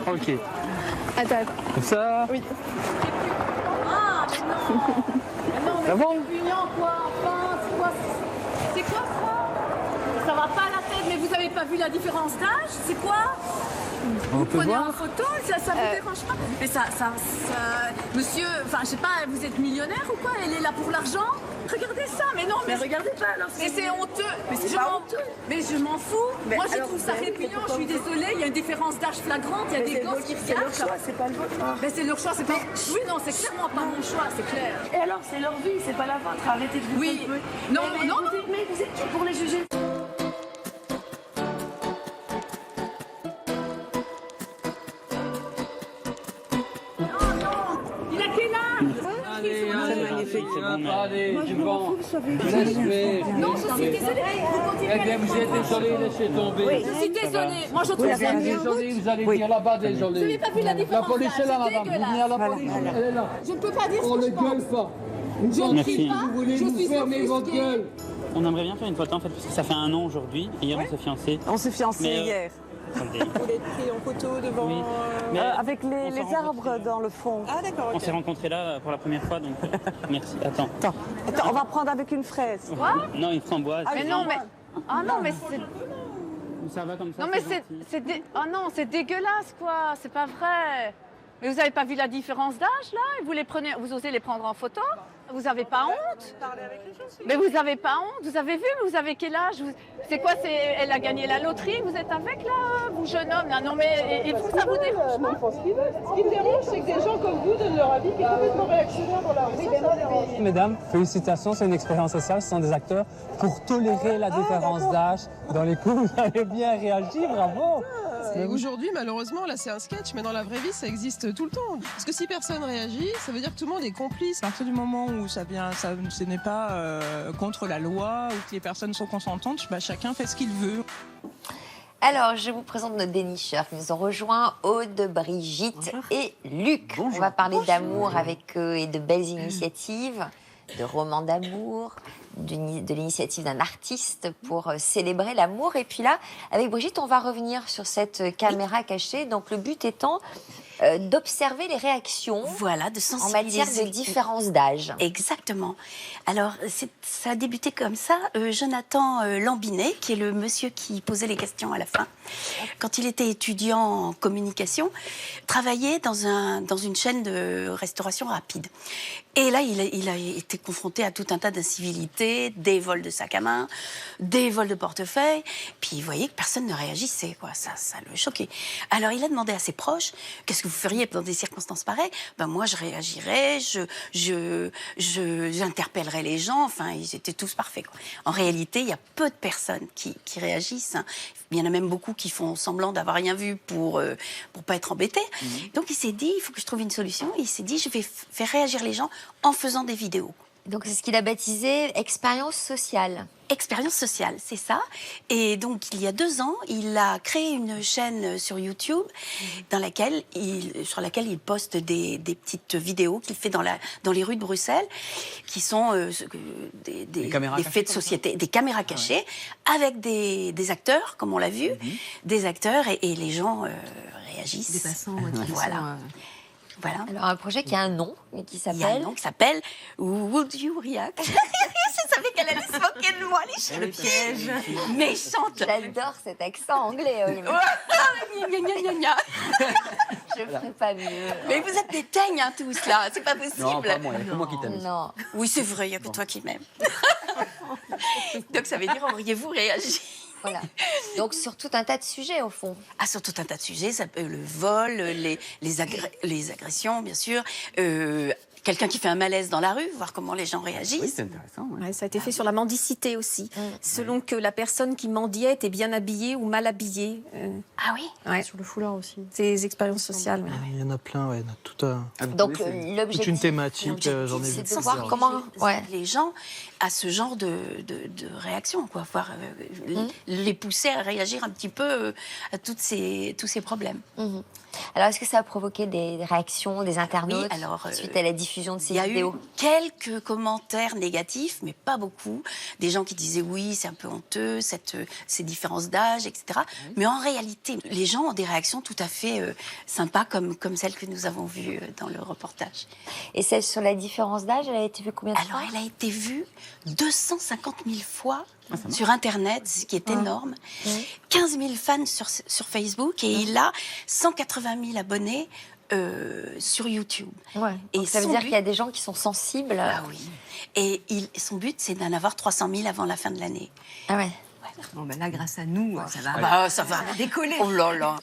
Ok. Attends. Comme ça. Oui. Ah, mais non. Mais non, mais Ah bon c'est répugnant, quoi. Enfin, c'est quoi ça? Ça va pas à la tête, mais vous avez pas vu la différence d'âge? C'est quoi? Vous peut prenez voir. en photo, ça vous dérange pas? Mais ça, monsieur, enfin, je sais pas, vous êtes millionnaire ou quoi? Elle est là pour l'argent? Regardez ça, mais non, mais regardez pas alors. Mais c'est honteux. Mais je m'en fous. Mais moi, je alors, trouve ça répugnant. Je suis désolée, il y a une différence d'âge flagrante. Il y a des gosses qui C'est leur regardent. choix, c'est pas le vôtre. Mais c'est leur choix, c'est pas. Oui, non, c'est clairement pas mon choix, c'est clair. Et alors, c'est leur vie, c'est pas la vôtre. Arrêtez de vous Oui. tromper. Non, mais non, mais vous êtes qui pour les juger? Il a quel âge? Allez, magnifique, c'est bon, allez, Moi, je du me vent. fous, vous savez. Laisse-les. Non, je suis désolée. Vous continuez Eh à bien, vous êtes désolé, laissez tomber. Je suis désolée. Moi, je trouve Vous ça êtes bien. désolé, vous allez dire là-bas désolé. Vous n'avez pas vu la La différence police est là, d'âge, c'est madame. Vous venez à la police, elle est là. Je ne peux pas dire On ce que ne je pense. gueule pas. Je ne Merci. crie pas. Vous voulez Je nous suis fermer votre offusquée. gueule. On aimerait bien faire une photo en fait parce que ça fait 1 an aujourd'hui. Hier on s'est fiancés. On s'est fiancés Mais, hier. Attendez. Vous êtes pris en photo devant. Oui. Mais Avec on les s'est arbres rencontrés. dans le fond. Ah, d'accord, On ok. s'est rencontrés là pour la première fois donc merci. Attends. Attends, on va prendre avec une fraise. Non, une framboise. Mais non, mais. Ah non, mais c'est. Ça va comme ça. Non, mais gentil. Oh non, c'est dégueulasse, quoi. C'est pas vrai. Mais vous n'avez pas vu la différence d'âge, là? Vous osez les prendre en photo? Vous n'avez pas honte? Mais vous n'avez pas honte? Vous avez vu? Vous avez quel âge? C'est quoi? Elle a gagné la loterie? Vous êtes avec, là, vous, jeune homme? Là? Non, mais et vous, ça vous dérange pas? Ce qui me dérange, c'est que des gens comme vous donnent leur avis qui est complètement réactionnaire dans la rue. Ça me dérange. Mesdames, félicitations, c'est une expérience sociale, ce sont des acteurs pour tolérer la différence d'âge dans les coups. Vous avez bien réagi, bravo. Et aujourd'hui, malheureusement, là c'est un sketch, mais dans la vraie vie, ça existe tout le temps. Parce que si personne réagit, ça veut dire que tout le monde est complice. À partir du moment où ce n'est pas contre la loi ou que les personnes sont consentantes, bah, chacun fait ce qu'il veut. Alors, je vous présente nos dénicheurs qui nous ont rejoints, Aude, Brigitte et Luc. On va parler d'amour avec eux et de belles initiatives, de romans d'amour, de l'initiative d'un artiste pour célébrer l'amour. Et puis là, avec Brigitte, on va revenir sur cette caméra cachée. Donc le but étant d'observer les réactions Voilà, de en matière sensibiliser. de différence d'âge. Exactement. Alors, ça a débuté comme ça. Jonathan Lambinet, qui est le monsieur qui posait les questions à la fin, quand il était étudiant en communication, travaillait dans une chaîne de restauration rapide. Et là, il a été confronté à tout un tas d'incivilités, des vols de sacs à main, des vols de portefeuille. Puis il voyait que personne ne réagissait, quoi. Ça le choquait. Alors, il a demandé à ses proches, qu'est-ce que vous feriez dans des circonstances pareilles? Ben, moi, je réagirais, j'interpellerais les gens. Enfin, ils étaient tous parfaits, quoi. En réalité, il y a peu de personnes qui réagissent, hein. Il y en a même beaucoup qui font semblant d'avoir rien vu pour pas être embêtés. Donc, il s'est dit, il faut que je trouve une solution. Et il s'est dit, je vais faire réagir les gens en faisant des vidéos. Donc c'est ce qu'il a baptisé expérience sociale. Expérience sociale, c'est ça. Et donc, il y a 2 ans, il a créé une chaîne sur YouTube sur laquelle il poste des petites vidéos qu'il fait dans les rues de Bruxelles, qui sont des faits de société, des caméras cachées, avec des acteurs, comme on l'a vu, des acteurs, et les gens réagissent. Des passants Voilà. Voilà. Alors un projet qui a un nom, mais qui Il y a un s'appelle... nom qui s'appelle Would You React? Je savais qu'elle allait se moquer de moi, le piège. Méchante. J'adore cet accent anglais. Gna, gna, gna, gna. Je ferai pas mieux. Mais vous êtes des teignes, hein, tous, là. C'est pas possible. Non, pas moi, il n'y a que moi qui t'aime. Non. Oui, c'est vrai, il n'y a que toi qui m'aimes. Donc ça veut dire, auriez-vous réagi? Voilà. Donc sur tout un tas de sujets, au fond. Ah, sur tout un tas de sujets, ça peut, le vol, les agressions, bien sûr, quelqu'un qui fait un malaise dans la rue, voir comment les gens réagissent. Oui, c'est intéressant. Ouais. Ouais, ça a été fait sur la mendicité aussi. Selon que la personne qui mendiait était bien habillée ou mal habillée. Ah oui? Ouais. Sur le foulard aussi. C'est des expériences sociales. Ouais. Il y en a plein, ouais, il y en a tout un... Donc toute l'objectif, une thématique, j'en ai vu c'est de plusieurs. voir comment... Ouais. Les gens à ce genre de réaction, quoi. Voir, les pousser à réagir un petit peu à tous ces problèmes. Alors est-ce que ça a provoqué des réactions des internautes Oui, alors, suite à la diffusion diffusion de ces Il y a vidéos? eu quelques commentaires négatifs, mais pas beaucoup. Des gens qui disaient oui, c'est un peu honteux, ces différences d'âge, etc. Mais en réalité, les gens ont des réactions tout à fait sympas, comme celles que nous avons vues dans le reportage. Et celle sur la différence d'âge, elle a été vue combien de fois? Alors, elle a été vue 250 000 fois sur Internet, ce qui est énorme. 15 000 fans sur Facebook et il a 180 000 abonnés sur YouTube. Ouais. Et ça veut son dire but- qu'il y a des gens qui sont sensibles. Ah oui. Et son but, c'est d'en avoir 300 000 avant la fin de l'année. Ah ouais. Bon, ben là, grâce à nous, ça va. Bah, ça va décoller. Oh là là.